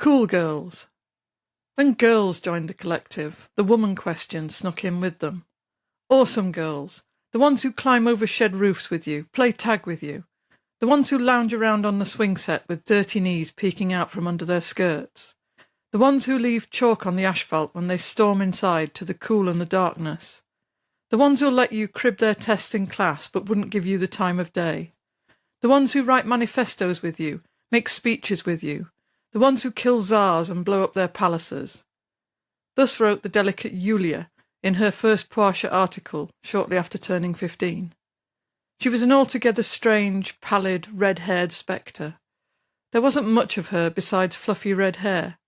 Cool girls. When girls joined the collective, the woman question snuck in with them. Awesome girls. The ones who climb over shed roofs with you, play tag with you. The ones who lounge around on the swing set with dirty knees peeking out from under their skirts. The ones who leave chalk on the asphalt when they storm inside to the cool and the darkness. The ones who'll let you crib their tests in class but wouldn't give you the time of day. The ones who write manifestos with you, make speeches with you. The ones who kill czars and blow up their palaces. Thus wrote the delicate Yulia in her first Marcia article shortly after turning 15. She was an altogether strange, pallid, red-haired spectre. There wasn't much of her besides fluffy red hair.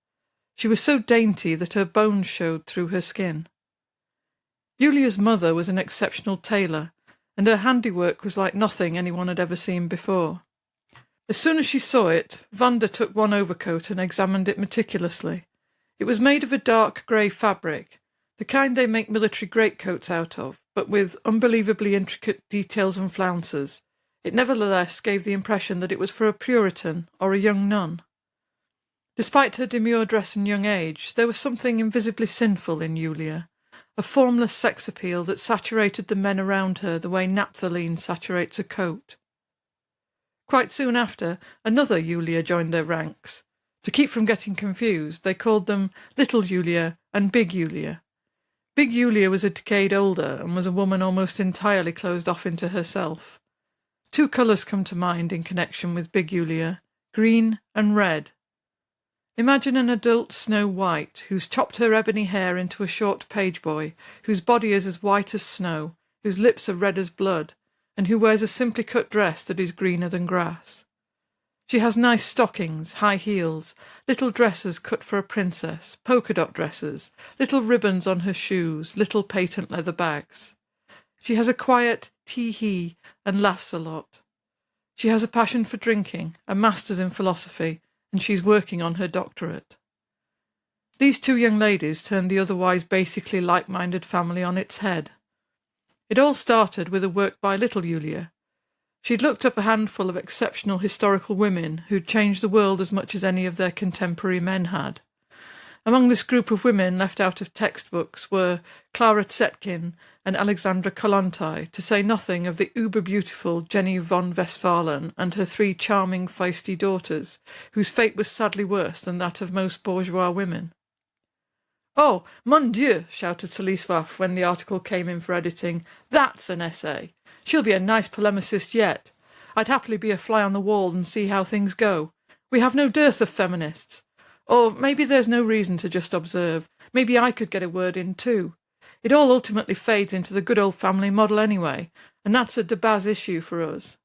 She was so dainty that her bones showed through her skin. Yulia's mother was an exceptional tailor, and her handiwork was like nothing anyone had ever seen before. As soon as she saw it, Wanda took one overcoat and examined it meticulously. It was made of a dark grey fabric, the kind they make military greatcoats out of, but with unbelievably intricate details and flounces. It nevertheless gave the impression that it was for a Puritan or a young nun. Despite her demure dress and young age, there was something invisibly sinful in Yulia, a formless sex appeal that saturated the men around her the way naphthalene saturates a coat. Quite soon after, another Yulia joined their ranks. To keep from getting confused, they called them Little Yulia and Big Yulia. Big Yulia was a decade older and was a woman almost entirely closed off into herself. Two colours come to mind in connection with Big Yulia, green and red. Imagine an adult Snow White who's chopped her ebony hair into a short page boy, whose body is as white as snow, whose lips are red as blood, and who wears a simply cut dress that is greener than grass. She has nice stockings, high heels, little dresses cut for a princess, polka-dot dresses, little ribbons on her shoes, little patent leather bags. She has a quiet tee-hee and laughs a lot. She has a passion for drinking, a master's in philosophy, and she's working on her doctorate. These two young ladies turned the otherwise basically like-minded family on its head. It all started with a work by Little Yulia. She'd looked up a handful of exceptional historical women who'd changed the world as much as any of their contemporary men had. Among this group of women left out of textbooks were Clara Zetkin and Alexandra Kollontai, to say nothing of the uber-beautiful Jenny von Westphalen and her three charming, feisty daughters, whose fate was sadly worse than that of most bourgeois women. "Oh, mon Dieu!" shouted Soliswaf when the article came in for editing. "That's an essay! She'll be a nice polemicist yet. I'd happily be a fly on the wall and see how things go. We have no dearth of feminists. Or maybe there's no reason to just observe. Maybe I could get a word in too. It all ultimately fades into the good old family model anyway, and that's a de-base issue for us."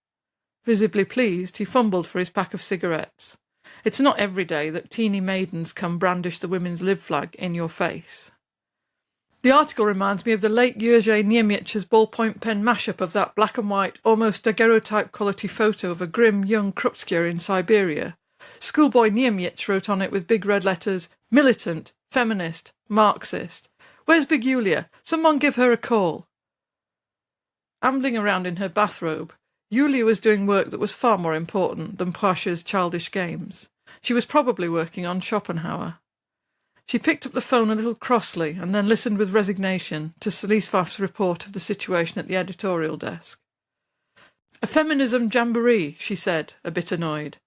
Visibly pleased, he fumbled for his pack of cigarettes. It's not every day that teeny maidens come brandish the women's lib flag in your face. The article reminds me of the late Jerzy Niemiecz's ballpoint pen mashup of that black and white, almost daguerreotype quality photo of a grim young Krupskja in Siberia. Schoolboy Niemiec wrote on it with big red letters, "Militant, feminist, Marxist. Where's Big Yulia? Someone give her a call." Ambling around in her bathrobe, Yulia was doing work that was far more important than Pasha's childish games. She was probably working on Schopenhauer. She picked up the phone a little crossly and then listened with resignation to Soliswaf's report of the situation at the editorial desk. "A feminism jamboree," she said, a bit annoyed.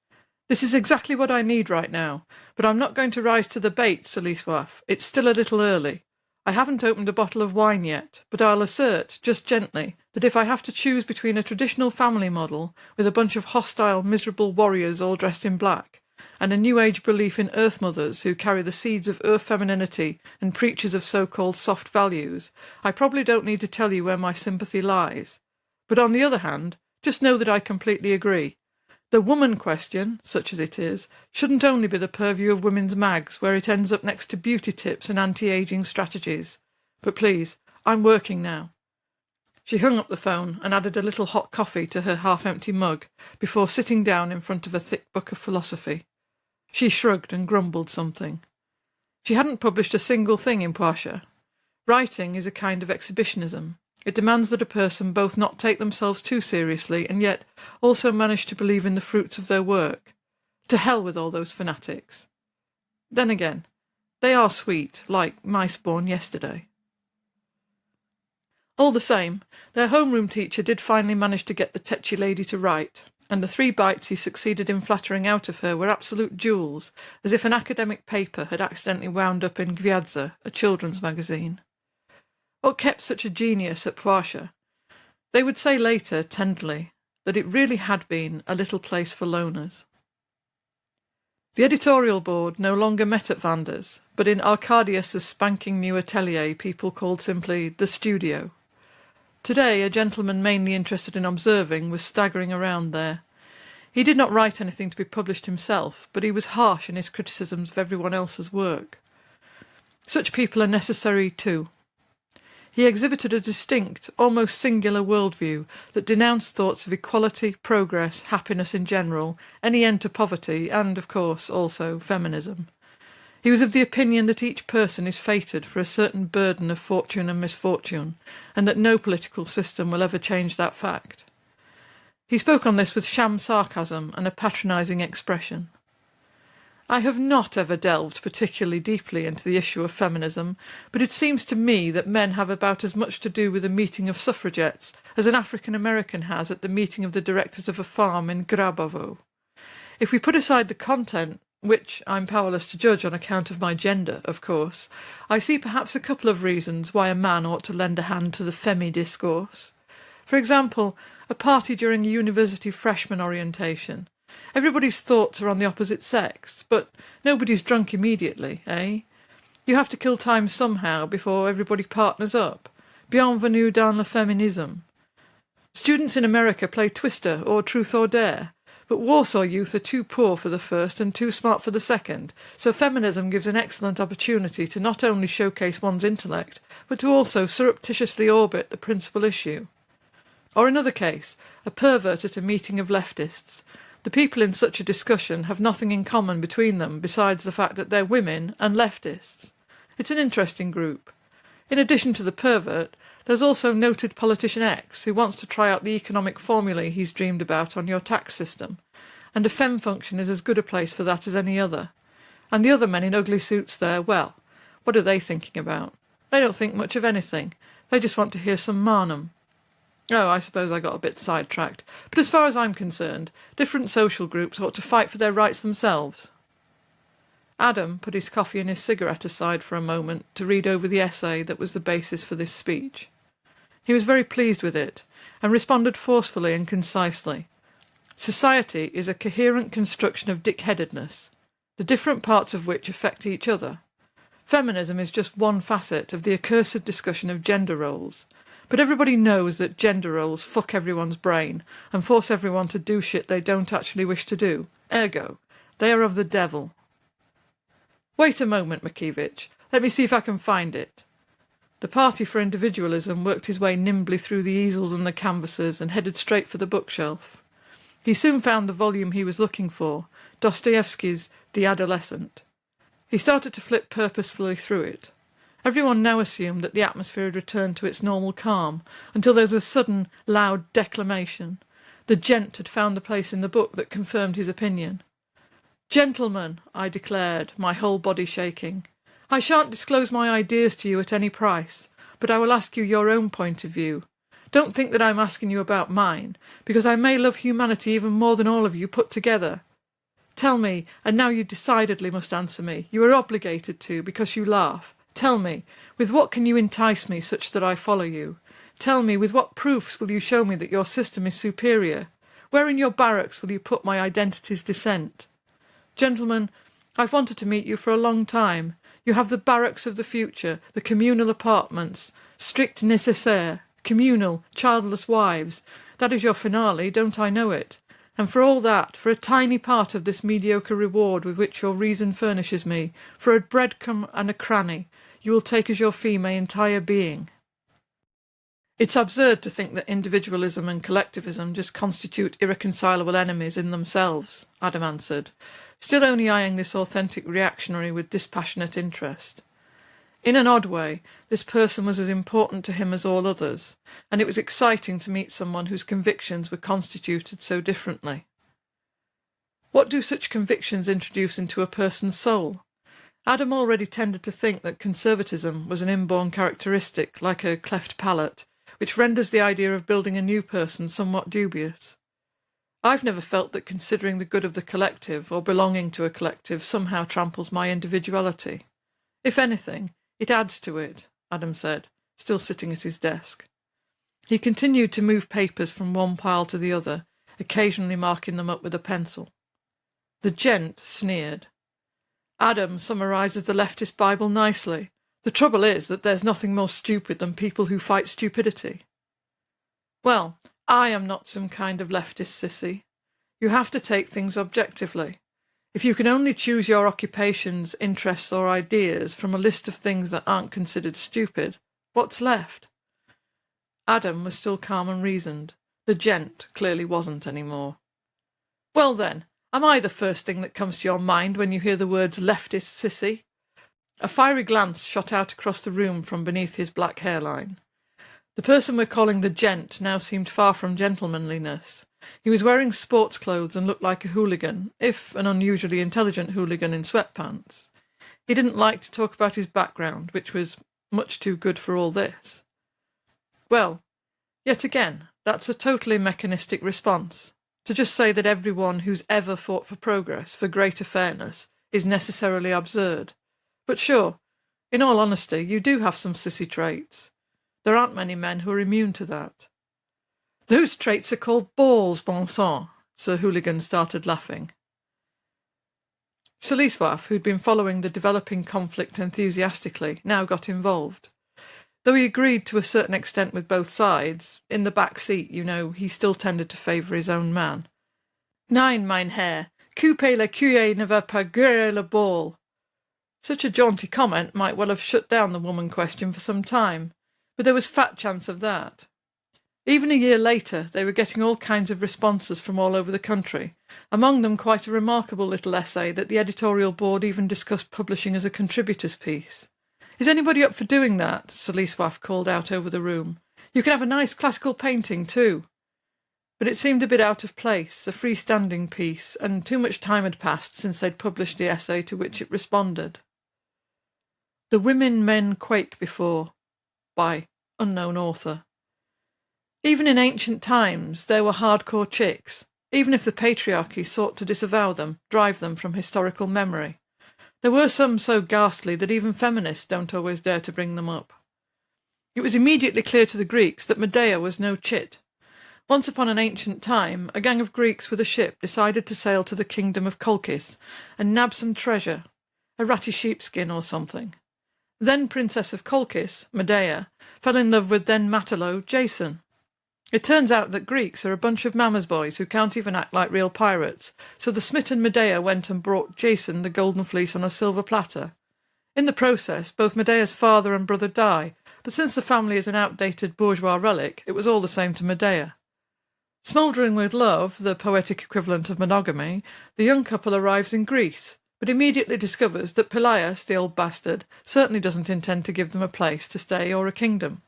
"This is exactly what I need right now, but I'm not going to rise to the bait, Soliswaf. It's still a little early. I haven't opened a bottle of wine yet, but I'll assert, just gently, that if I have to choose between a traditional family model with a bunch of hostile, miserable warriors all dressed in black, and a New Age belief in Earth Mothers who carry the seeds of Earth femininity and preachers of so-called soft values, I probably don't need to tell you where my sympathy lies. But on the other hand, just know that I completely agree. The woman question, such as it is, shouldn't only be the purview of women's mags, where it ends up next to beauty tips and anti-aging strategies. But please, I'm working now." She hung up the phone and added a little hot coffee to her half-empty mug before sitting down in front of a thick book of philosophy. She shrugged and grumbled something. She hadn't published a single thing in Pasha. Writing is a kind of exhibitionism. It demands that a person both not take themselves too seriously and yet also manage to believe in the fruits of their work. To hell with all those fanatics. Then again, they are sweet, like mice born yesterday. All the same, their homeroom teacher did finally manage to get the tetchy lady to write, and the 3 bites he succeeded in flattering out of her were absolute jewels, as if an academic paper had accidentally wound up in Gwiazda, a children's magazine. What kept such a genius at Marcia? They would say later, tenderly, that it really had been a little place for loners. The editorial board no longer met at Vander's, but in Arcadius's spanking new atelier people called simply the studio. Today, a gentleman mainly interested in observing was staggering around there. He did not write anything to be published himself, but he was harsh in his criticisms of everyone else's work. Such people are necessary too. He exhibited a distinct, almost singular worldview that denounced thoughts of equality, progress, happiness in general, any end to poverty, and, of course, also feminism. He was of the opinion that each person is fated for a certain burden of fortune and misfortune, and that no political system will ever change that fact. He spoke on this with sham sarcasm and a patronising expression. I have not ever delved particularly deeply into the issue of feminism, but it seems to me that men have about as much to do with a meeting of suffragettes as an African American has at the meeting of the directors of a farm in Grabovo. If we put aside the content, which I'm powerless to judge on account of my gender, of course, I see perhaps a couple of reasons why a man ought to lend a hand to the femi-discourse. For example, a party during a university freshman orientation. Everybody's thoughts are on the opposite sex, but nobody's drunk immediately, eh? You have to kill time somehow before everybody partners up. Bienvenue dans le féminisme. Students in America play Twister or Truth or Dare, but Warsaw youth are too poor for the first and too smart for the second, so feminism gives an excellent opportunity to not only showcase one's intellect, but to also surreptitiously orbit the principal issue. Or another case, a pervert at a meeting of leftists. The people in such a discussion have nothing in common between them besides the fact that they're women and leftists. It's an interesting group. In addition to the pervert, there's also noted politician X who wants to try out the economic formulae he's dreamed about on your tax system, and a femme function is as good a place for that as any other. And the other men in ugly suits there, well, what are they thinking about? They don't think much of anything. They just want to hear some Marnham. Oh, I suppose I got a bit sidetracked, but as far as I'm concerned, different social groups ought to fight for their rights themselves. Adam put his coffee and his cigarette aside for a moment to read over the essay that was the basis for this speech. He was very pleased with it, and responded forcefully and concisely. Society is a coherent construction of dickheadedness, the different parts of which affect each other. Feminism is just one facet of the accursed discussion of gender roles, but everybody knows that gender roles fuck everyone's brain and force everyone to do shit they don't actually wish to do. Ergo, they are of the devil. Wait a moment, Makievich. Let me see if I can find it. The Party for Individualism worked his way nimbly through the easels and the canvases and headed straight for the bookshelf. He soon found the volume he was looking for, Dostoevsky's The Adolescent. He started to flip purposefully through it. Everyone now assumed that the atmosphere had returned to its normal calm, until there was a sudden, loud declamation. The gent had found the place in the book that confirmed his opinion. "Gentlemen," I declared, my whole body shaking, "I shan't disclose my ideas to you at any price, but I will ask you your own point of view. Don't think that I'm asking you about mine, because I may love humanity even more than all of you put together. Tell me, and now you decidedly must answer me, you are obligated to, because you laugh. Tell me, with what can you entice me such that I follow you? Tell me, with what proofs will you show me that your system is superior? Where in your barracks will you put my identity's descent? Gentlemen, I've wanted to meet you for a long time. You have the barracks of the future, the communal apartments, strict nécessaire, communal, childless wives. That is your finale, don't I know it? And for all that, for a tiny part of this mediocre reward with which your reason furnishes me, for a breadcrumb and a cranny, you will take as your fee my entire being." It's absurd to think that individualism and collectivism just constitute irreconcilable enemies in themselves, Adam answered, still only eyeing this authentic reactionary with dispassionate interest. In an odd way, this person was as important to him as all others, and it was exciting to meet someone whose convictions were constituted so differently. What do such convictions introduce into a person's soul? Adam already tended to think that conservatism was an inborn characteristic, like a cleft palate, which renders the idea of building a new person somewhat dubious. I've never felt that considering the good of the collective, or belonging to a collective, somehow tramples my individuality. If anything, it adds to it, Adam said, still sitting at his desk. He continued to move papers from one pile to the other, occasionally marking them up with a pencil. The gent sneered. Adam summarises the leftist Bible nicely. The trouble is that there's nothing more stupid than people who fight stupidity. Well, I am not some kind of leftist sissy. You have to take things objectively. If you can only choose your occupations, interests or ideas from a list of things that aren't considered stupid, what's left? Adam was still calm and reasoned. The gent clearly wasn't any more. Well then, am I the first thing that comes to your mind when you hear the words leftist sissy? A fiery glance shot out across the room from beneath his black hairline. The person we're calling the gent now seemed far from gentlemanliness. He was wearing sports clothes and looked like a hooligan, if an unusually intelligent hooligan in sweatpants. He didn't like to talk about his background, which was much too good for all this. Well, yet again, that's a totally mechanistic response. To just say that everyone who's ever fought for progress, for greater fairness, is necessarily absurd. But sure, in all honesty, you do have some sissy traits. There aren't many men who are immune to that. Those traits are called balls, bon sang. Sir Hooligan started laughing. Soliswaf, who'd been following the developing conflict enthusiastically, now got involved. Though he agreed to a certain extent with both sides, in the back seat, you know, he still tended to favour his own man. Nein, mein Herr, couper la cuillère ne va pas guérir le ball. Such a jaunty comment might well have shut down the woman question for some time, but there was fat chance of that. Even a year later, they were getting all kinds of responses from all over the country, among them quite a remarkable little essay that the editorial board even discussed publishing as a contributor's piece. Is anybody up for doing that? Soliswaf called out over the room. You can have a nice classical painting too. But it seemed a bit out of place, a freestanding piece, and too much time had passed since they'd published the essay to which it responded. The Women Men Quake Before, by unknown author. Even in ancient times, there were hardcore chicks, even if the patriarchy sought to disavow them, drive them from historical memory. There were some so ghastly that even feminists don't always dare to bring them up. It was immediately clear to the Greeks that Medea was no chit. Once upon an ancient time, a gang of Greeks with a ship decided to sail to the kingdom of Colchis and nab some treasure, a ratty sheepskin or something. Then Princess of Colchis, Medea, fell in love with then Matalo, Jason. It turns out that Greeks are a bunch of mama's boys who can't even act like real pirates, so the smitten Medea went and brought Jason the golden fleece on a silver platter. In the process, both Medea's father and brother die, but since the family is an outdated bourgeois relic, it was all the same to Medea. Smouldering with love, the poetic equivalent of monogamy, the young couple arrives in Greece, but immediately discovers that Pelias, the old bastard, certainly doesn't intend to give them a place to stay or a kingdom.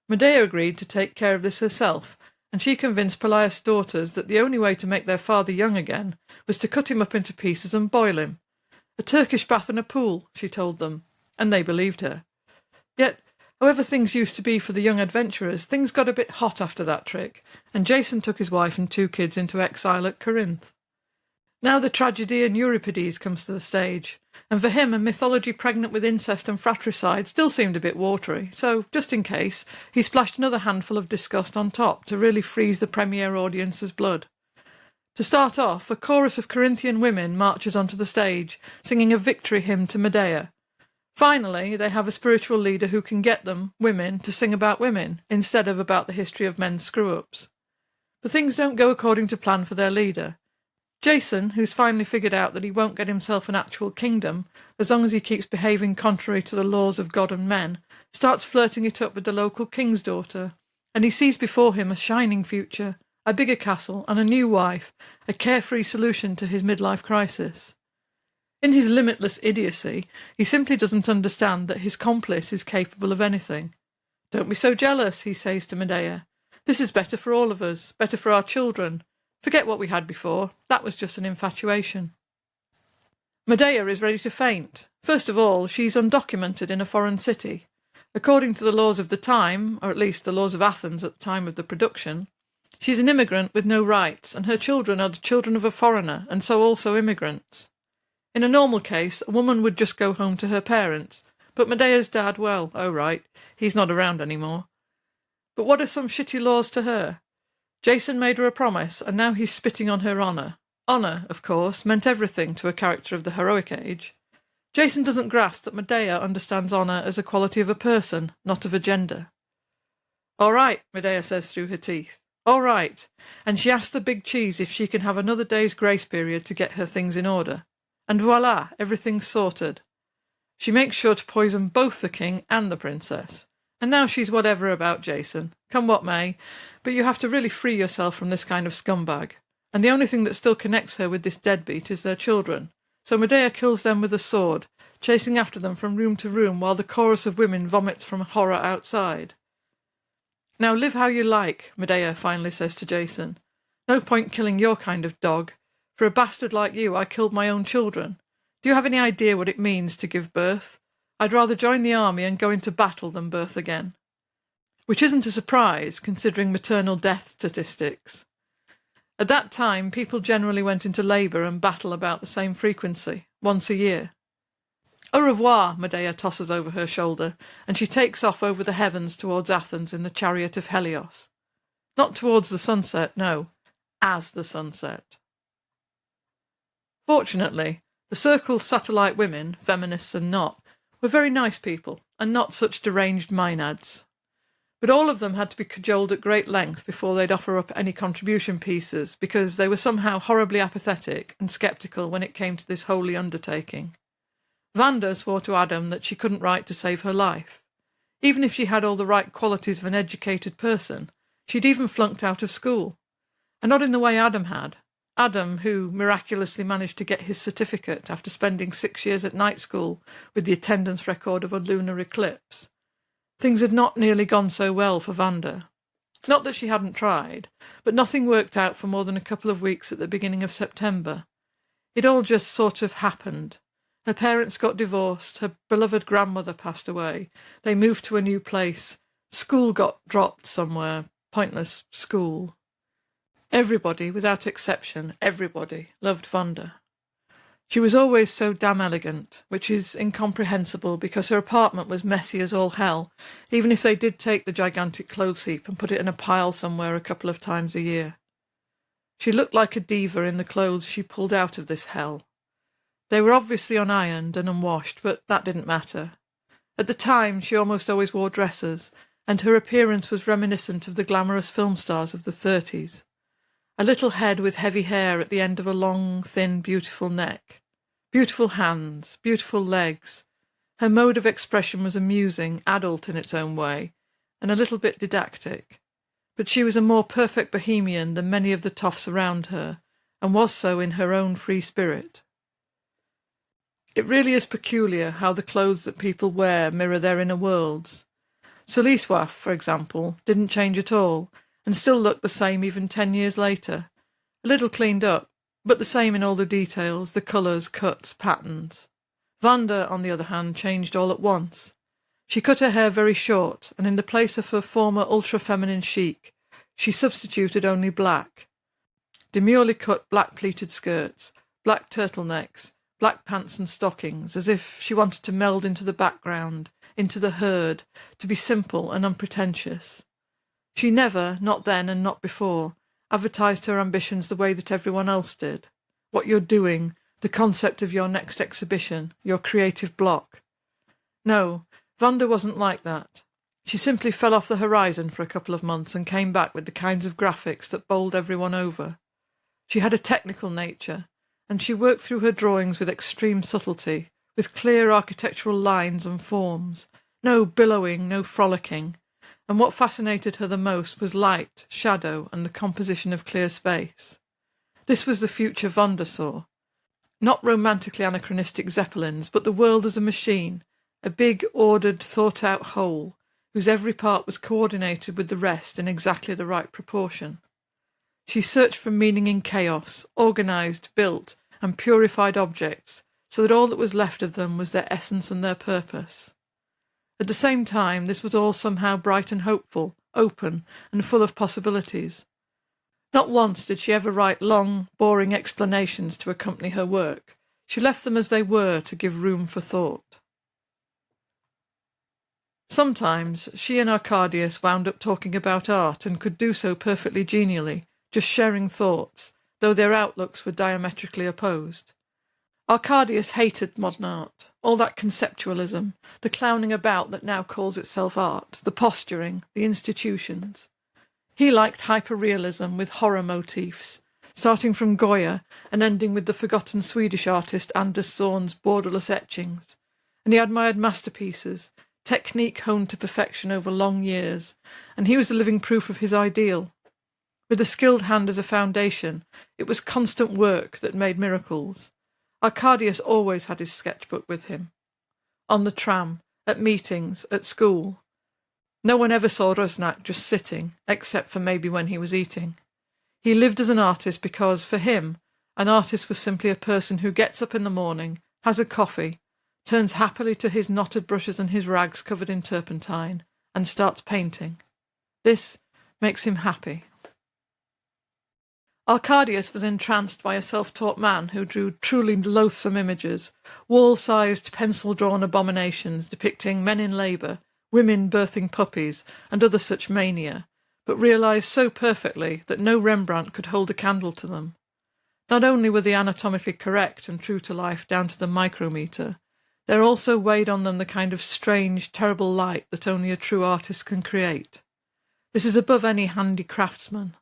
Medea agreed to take care of this herself, and she convinced Pelias' daughters that the only way to make their father young again was to cut him up into pieces and boil him. A Turkish bath and a pool, she told them, and they believed her. Yet, however things used to be for the young adventurers, things got a bit hot after that trick, and Jason took his wife and 2 kids into exile at Corinth. Now the tragedian Euripides comes to the stage, and for him a mythology pregnant with incest and fratricide still seemed a bit watery, so, just in case, he splashed another handful of disgust on top to really freeze the premiere audience's blood. To start off, a chorus of Corinthian women marches onto the stage, singing a victory hymn to Medea. Finally, they have a spiritual leader who can get them, women, to sing about women, instead of about the history of men's screw-ups. But things don't go according to plan for their leader. Jason, who's finally figured out that he won't get himself an actual kingdom, as long as he keeps behaving contrary to the laws of God and men, starts flirting it up with the local king's daughter, and he sees before him a shining future, a bigger castle and a new wife, a carefree solution to his midlife crisis. In his limitless idiocy, he simply doesn't understand that his complice is capable of anything. "Don't be so jealous," he says to Medea. "This is better for all of us, better for our children. Forget what we had before. That was just an infatuation." Medea is ready to faint. First of all, she's undocumented in a foreign city. According to the laws of the time, or at least the laws of Athens at the time of the production, she's an immigrant with no rights, and her children are the children of a foreigner, and so also immigrants. In a normal case, a woman would just go home to her parents, but Medea's dad, well, oh right, he's not around anymore. But what are some shitty laws to her? Jason made her a promise, and now he's spitting on her honour. Honour, of course, meant everything to a character of the heroic age. Jason doesn't grasp that Medea understands honour as a quality of a person, not of a gender. "All right," Medea says through her teeth. "All right." And she asks the big cheese if she can have another day's grace period to get her things in order. And voila, everything's sorted. She makes sure to poison both the king and the princess. And now she's whatever about Jason. Come what may, but you have to really free yourself from this kind of scumbag. And the only thing that still connects her with this deadbeat is their children. So Medea kills them with a sword, chasing after them from room to room while the chorus of women vomits from horror outside. "Now live how you like," Medea finally says to Jason. "No point killing your kind of dog. For a bastard like you, I killed my own children. Do you have any idea what it means to give birth? I'd rather join the army and go into battle than birth again." Which isn't a surprise, considering maternal death statistics. At that time, people generally went into labour and battle about the same frequency, once a year. "Au revoir," Medea tosses over her shoulder, and she takes off over the heavens towards Athens in the chariot of Helios. Not towards the sunset, no, as the sunset. Fortunately, the Circle's satellite women, feminists and not, were very nice people, and not such deranged maenads. But all of them had to be cajoled at great length before they'd offer up any contribution pieces, because they were somehow horribly apathetic and sceptical when it came to this holy undertaking. Vanda swore to Adam that she couldn't write to save her life. Even if she had all the right qualities of an educated person, she'd even flunked out of school. And not in the way Adam had. Adam, who miraculously managed to get his certificate after spending 6 years at night school with the attendance record of a lunar eclipse. Things had not nearly gone so well for Vanda. Not that she hadn't tried, but nothing worked out for more than a couple of weeks at the beginning of September. It all just sort of happened. Her parents got divorced, her beloved grandmother passed away, they moved to a new place, school got dropped somewhere, pointless school. Everybody, without exception, everybody loved Vanda. She was always so damn elegant, which is incomprehensible because her apartment was messy as all hell, even if they did take the gigantic clothes heap and put it in a pile somewhere a couple of times a year. She looked like a diva in the clothes she pulled out of this hell. They were obviously unironed and unwashed, but that didn't matter. At the time, she almost always wore dresses, and her appearance was reminiscent of the glamorous film stars of the 30s. A little head with heavy hair at the end of a long, thin, beautiful neck. Beautiful hands, beautiful legs. Her mode of expression was amusing, adult in its own way, and a little bit didactic. But she was a more perfect bohemian than many of the toffs around her, and was so in her own free spirit. It really is peculiar how the clothes that people wear mirror their inner worlds. Soliswaf, for example, didn't change at all, and still looked the same even 10 years later. A little cleaned up, but the same in all the details, the colours, cuts, patterns. Vanda, on the other hand, changed all at once. She cut her hair very short, and in the place of her former ultra-feminine chic, she substituted only black. Demurely cut black pleated skirts, black turtlenecks, black pants and stockings, as if she wanted to meld into the background, into the herd, to be simple and unpretentious. She never, not then and not before, advertised her ambitions the way that everyone else did. What you're doing, the concept of your next exhibition, your creative block. No, Vanda wasn't like that. She simply fell off the horizon for a couple of months and came back with the kinds of graphics that bowled everyone over. She had a technical nature, and she worked through her drawings with extreme subtlety, with clear architectural lines and forms, no billowing, no frolicking. And what fascinated her the most was light, shadow, and the composition of clear space. This was the future Vanda saw. Not romantically anachronistic zeppelins, but the world as a machine, a big, ordered, thought-out whole, whose every part was coordinated with the rest in exactly the right proportion. She searched for meaning in chaos, organised, built, and purified objects, so that all that was left of them was their essence and their purpose. At the same time, this was all somehow bright and hopeful, open, and full of possibilities. Not once did she ever write long, boring explanations to accompany her work. She left them as they were to give room for thought. Sometimes she and Arcadius wound up talking about art and could do so perfectly genially, just sharing thoughts, though their outlooks were diametrically opposed. Arcadius hated modern art, all that conceptualism, the clowning about that now calls itself art, the posturing, the institutions. He liked hyperrealism with horror motifs, starting from Goya and ending with the forgotten Swedish artist Anders Zorn's borderless etchings, and he admired masterpieces, technique honed to perfection over long years, and he was the living proof of his ideal. With a skilled hand as a foundation, it was constant work that made miracles. Arcadius always had his sketchbook with him. On the tram, at meetings, at school. No one ever saw Rusnak just sitting, except for maybe when he was eating. He lived as an artist because, for him, an artist was simply a person who gets up in the morning, has a coffee, turns happily to his knotted brushes and his rags covered in turpentine, and starts painting. This makes him happy. Arcadius was entranced by a self-taught man who drew truly loathsome images, wall-sized, pencil-drawn abominations depicting men in labour, women birthing puppies, and other such mania, but realised so perfectly that no Rembrandt could hold a candle to them. Not only were they anatomically correct and true to life down to the micrometre, there also weighed on them the kind of strange, terrible light that only a true artist can create. This is above any handy craftsman.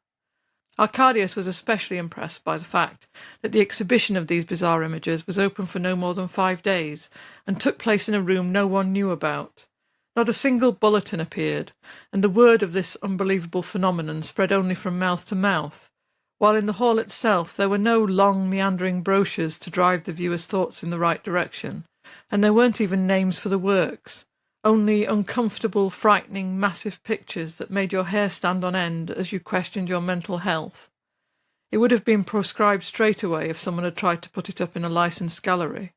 Arcadius was especially impressed by the fact that the exhibition of these bizarre images was open for no more than 5 days, and took place in a room no one knew about. Not a single bulletin appeared, and the word of this unbelievable phenomenon spread only from mouth to mouth, while in the hall itself there were no long, meandering brochures to drive the viewer's thoughts in the right direction, and there weren't even names for the works, only uncomfortable, frightening, massive pictures that made your hair stand on end as you questioned your mental health. It would have been proscribed straight away if someone had tried to put it up in a licensed gallery.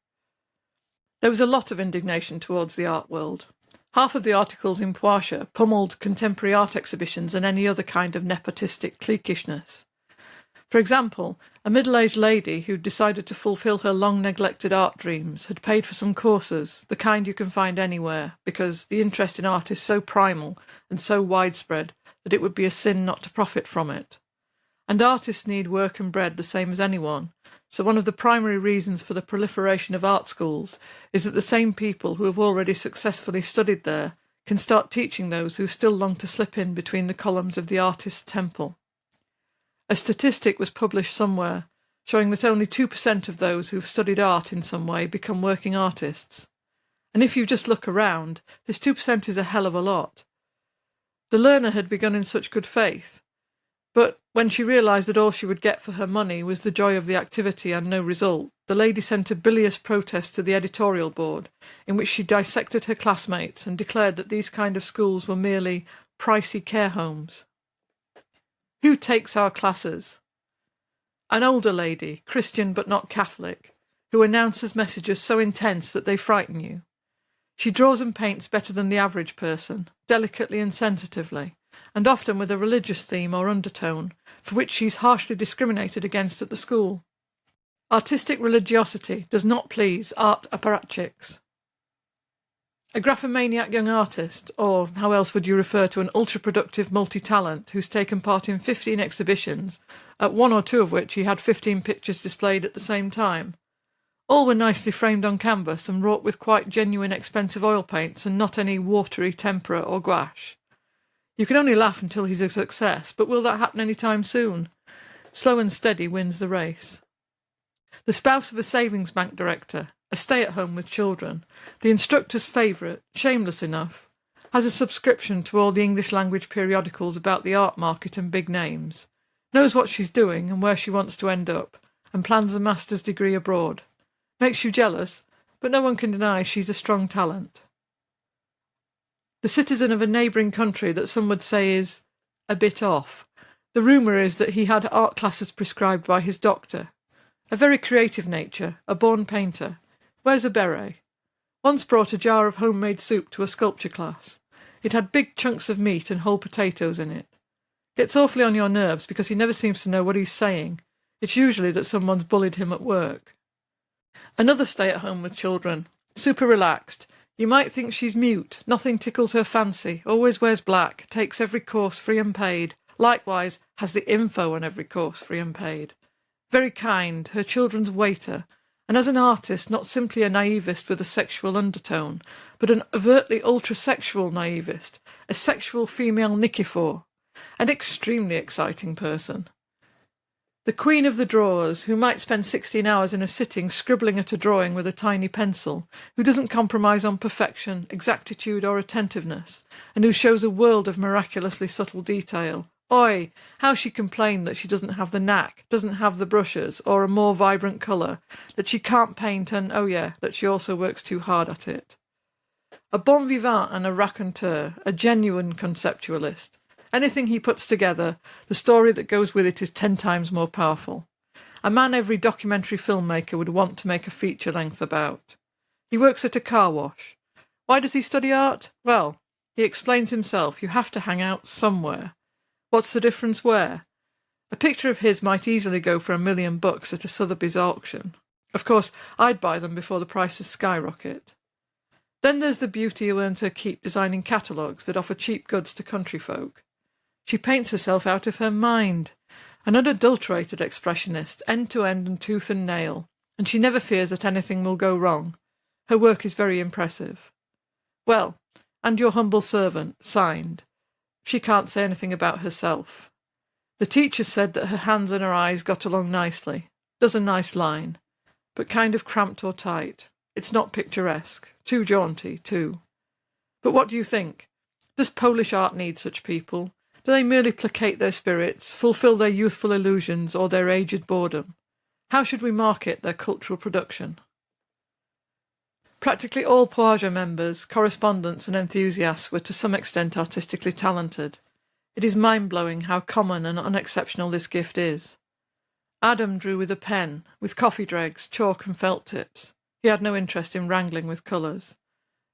There was a lot of indignation towards the art world. Half of the articles in Marcia pummeled contemporary art exhibitions and any other kind of nepotistic cliquishness. For example, a middle-aged lady who decided to fulfil her long-neglected art dreams had paid for some courses, the kind you can find anywhere, because the interest in art is so primal and so widespread that it would be a sin not to profit from it. And artists need work and bread the same as anyone, so one of the primary reasons for the proliferation of art schools is that the same people who have already successfully studied there can start teaching those who still long to slip in between the columns of the artist's temple. A statistic was published somewhere showing that only 2% of those who've studied art in some way become working artists. And if you just look around, this 2% is a hell of a lot. The learner had begun in such good faith, but when she realised that all she would get for her money was the joy of the activity and no result, the lady sent a bilious protest to the editorial board, in which she dissected her classmates and declared that these kind of schools were merely pricey care homes. Who takes our classes? An older lady, Christian but not Catholic, who announces messages so intense that they frighten you. She draws and paints better than the average person, delicately and sensitively, and often with a religious theme or undertone, for which she's harshly discriminated against at the school. Artistic religiosity does not please art apparatchiks. A graphomaniac young artist, or how else would you refer to an ultra-productive multi-talent who's taken part in 15 exhibitions, at one or two of which he had 15 pictures displayed at the same time. All were nicely framed on canvas and wrought with quite genuine expensive oil paints and not any watery tempera or gouache. You can only laugh until he's a success, but will that happen any time soon? Slow and steady wins the race. The spouse of a savings bank director, a stay-at-home with children, the instructor's favourite, shameless enough, has a subscription to all the English-language periodicals about the art market and big names, knows what she's doing and where she wants to end up, and plans a master's degree abroad. Makes you jealous, but no one can deny she's a strong talent. The citizen of a neighbouring country that some would say is a bit off. The rumour is that he had art classes prescribed by his doctor. A very creative nature, a born painter. Wears a beret. Once brought a jar of homemade soup to a sculpture class. It had big chunks of meat and whole potatoes in it. Gets awfully on your nerves because he never seems to know what he's saying. It's usually that someone's bullied him at work. Another stay-at-home with children. Super relaxed. You might think she's mute. Nothing tickles her fancy. Always wears black. Takes every course free and paid. Likewise, has the info on every course free and paid. Very kind. Her children's waiter. And as an artist, not simply a naivist with a sexual undertone, but an overtly ultra-sexual naivist. A sexual female Nikifor. An extremely exciting person. The queen of the drawers, who might spend 16 hours in a sitting scribbling at a drawing with a tiny pencil, who doesn't compromise on perfection, exactitude or attentiveness, and who shows a world of miraculously subtle detail. Oi, how she complained that she doesn't have the knack, doesn't have the brushes, or a more vibrant colour, that she can't paint and, oh yeah, that she also works too hard at it. A bon vivant and a raconteur, a genuine conceptualist. Anything he puts together, the story that goes with it is 10 times more powerful. A man every documentary filmmaker would want to make a feature length about. He works at a car wash. Why does he study art? Well, he explains himself, you have to hang out somewhere. What's the difference where? A picture of his might easily go for $1 million at a Sotheby's auction. Of course, I'd buy them before the prices skyrocket. Then there's the beauty who earns her keep designing catalogues that offer cheap goods to country folk. She paints herself out of her mind. An unadulterated expressionist, end to end and tooth and nail, and she never fears that anything will go wrong. Her work is very impressive. Well, and your humble servant, signed. She can't say anything about herself. The teacher said that her hands and her eyes got along nicely. Does a nice line. But kind of cramped or tight. It's not picturesque. Too jaunty, too. But what do you think? Does Polish art need such people? Do they merely placate their spirits, fulfil their youthful illusions or their aged boredom? How should we market their cultural production? Practically all Poaja members, correspondents and enthusiasts were to some extent artistically talented. It is mind-blowing how common and unexceptional this gift is. Adam drew with a pen, with coffee dregs, chalk and felt tips. He had no interest in wrangling with colours.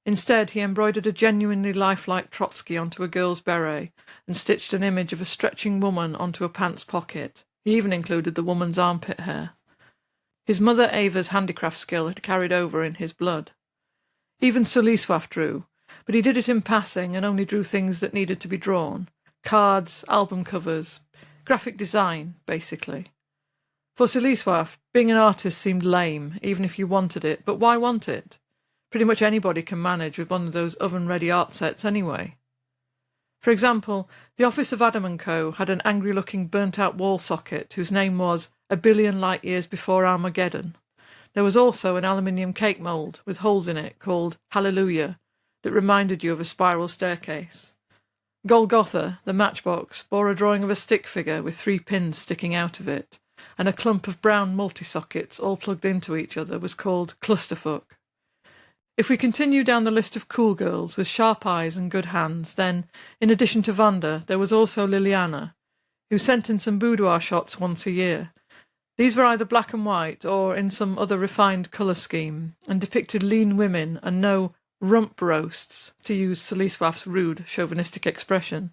Instead, he embroidered a genuinely lifelike Trotsky onto a girl's beret and stitched an image of a stretching woman onto a pants pocket. He even included the woman's armpit hair. His mother Ava's handicraft skill had carried over in his blood. Even Suliswaf drew, but he did it in passing and only drew things that needed to be drawn. Cards, album covers, graphic design, basically. For Suliswaf, being an artist seemed lame, even if you wanted it, but why want it? Pretty much anybody can manage with one of those oven-ready art sets anyway. For example, the office of Adam & Co. had an angry-looking burnt-out wall socket whose name was A Billion Light Years Before Armageddon. There was also an aluminium cake mould with holes in it called Hallelujah that reminded you of a spiral staircase. Golgotha, the matchbox, bore a drawing of a stick figure with 3 pins sticking out of it, and a clump of brown multi-sockets all plugged into each other was called Clusterfuck. If we continue down the list of cool girls with sharp eyes and good hands, then, in addition to Wanda, there was also Liliana, who sent in some boudoir shots once a year. These were either black and white or in some other refined colour scheme, and depicted lean women and no rump roasts, to use Suliswaf's rude, chauvinistic expression.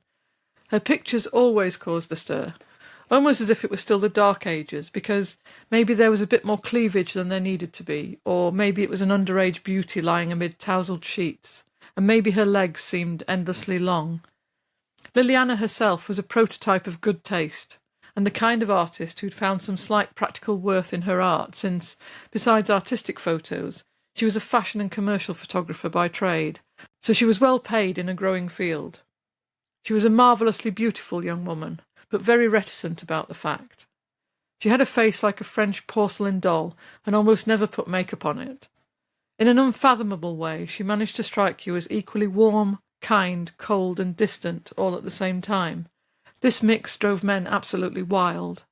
Her pictures always caused a stir, almost as if it was still the Dark Ages, because maybe there was a bit more cleavage than there needed to be, or maybe it was an underage beauty lying amid tousled sheets, and maybe her legs seemed endlessly long. Liliana herself was a prototype of good taste, and the kind of artist who'd found some slight practical worth in her art, since, besides artistic photos, she was a fashion and commercial photographer by trade, so she was well paid in a growing field. She was a marvellously beautiful young woman, but very reticent about the fact. She had a face like a French porcelain doll and almost never put makeup on it. In an unfathomable way, she managed to strike you as equally warm, kind, cold and distant all at the same time. This mix drove men absolutely wild.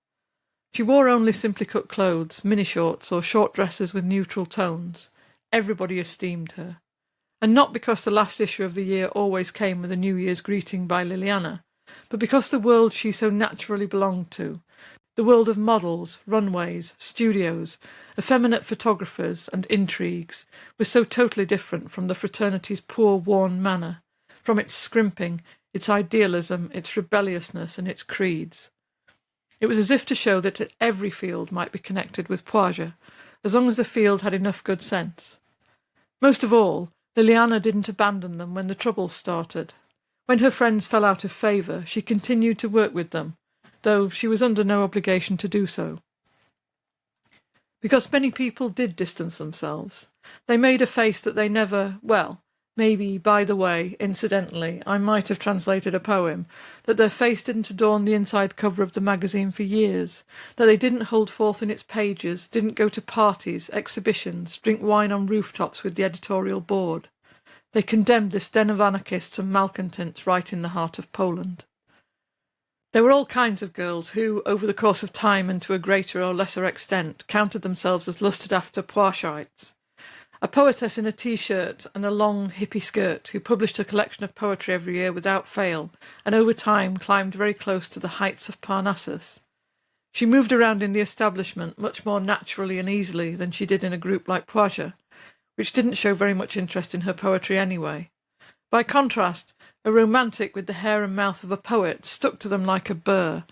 She wore only simply cut clothes, mini-shorts or short dresses with neutral tones. Everybody esteemed her. And not because the last issue of the year always came with a New Year's greeting by Liliana, but because the world she so naturally belonged to, The world of models, runways, studios, effeminate photographers, and intrigues was so totally different from the fraternity's poor, worn manner, from its scrimping, its idealism, its rebelliousness, and its creeds. It was as if to show that every field might be connected with Poisia, as long as the field had enough good sense. Most of all, Liliana didn't abandon them when the troubles started. When her friends fell out of favour, she continued to work with them, though she was under no obligation to do so. Because many people did distance themselves. They made a face that they never, well, maybe, by the way, incidentally, I might have translated a poem, that their face didn't adorn the inside cover of the magazine for years, that they didn't hold forth in its pages, didn't go to parties, exhibitions, drink wine on rooftops with the editorial board. They condemned this den of anarchists and malcontents right in the heart of Poland. There were all kinds of girls who, over the course of time and to a greater or lesser extent, counted themselves as lusted after Poisiites. A poetess in a T-shirt and a long hippie skirt who published a collection of poetry every year without fail and over time climbed very close to the heights of Parnassus. She moved around in the establishment much more naturally and easily than she did in a group like Poisia, which didn't show very much interest in her poetry anyway. By contrast, a romantic with the hair and mouth of a poet stuck to them like a burr.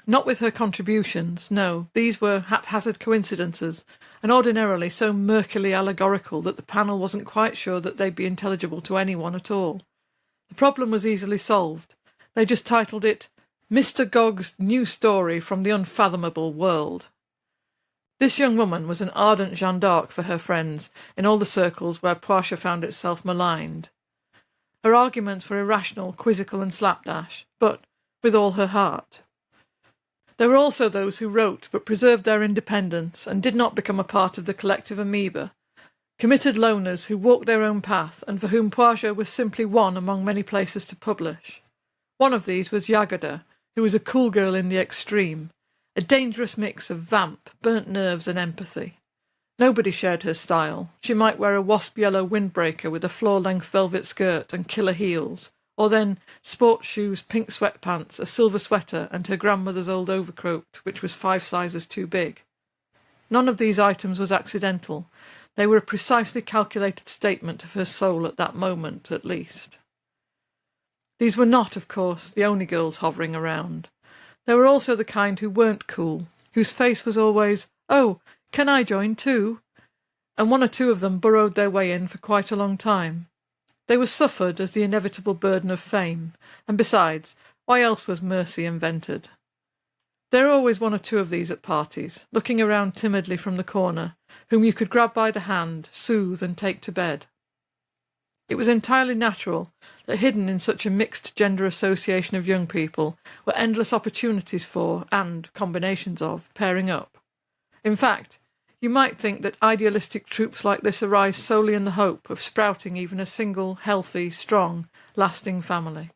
Not with her contributions, no, these were haphazard coincidences, and ordinarily so murkily allegorical that the panel wasn't quite sure that they'd be intelligible to anyone at all. The problem was easily solved. They just titled it, Mr. Gogg's New Story from the Unfathomable World. This young woman was an ardent Jeanne d'Arc for her friends in all the circles where Poisia found itself maligned. Her arguments were irrational, quizzical and slapdash, but with all her heart. There were also those who wrote but preserved their independence and did not become a part of the collective amoeba, committed loners who walked their own path and for whom Poisia was simply one among many places to publish. One of these was Jagoda, who was a cool girl in the extreme, a dangerous mix of vamp, burnt nerves and empathy. Nobody shared her style. She might wear a wasp-yellow windbreaker with a floor-length velvet skirt and killer heels, or then sports shoes, pink sweatpants, a silver sweater and her grandmother's old overcoat, which was 5 sizes too big. None of these items was accidental. They were a precisely calculated statement of her soul at that moment, at least. These were not, of course, the only girls hovering around. There were also the kind who weren't cool, whose face was always, "Oh, can I join too?" And 1 or 2 of them burrowed their way in for quite a long time. They were suffered as the inevitable burden of fame, and besides, why else was mercy invented? There were always 1 or 2 of these at parties, looking around timidly from the corner, whom you could grab by the hand, soothe and take to bed. It was entirely natural that hidden in such a mixed gender association of young people were endless opportunities for, and combinations of, pairing up. In fact, you might think that idealistic troops like this arise solely in the hope of sprouting even a single, healthy, strong, lasting family.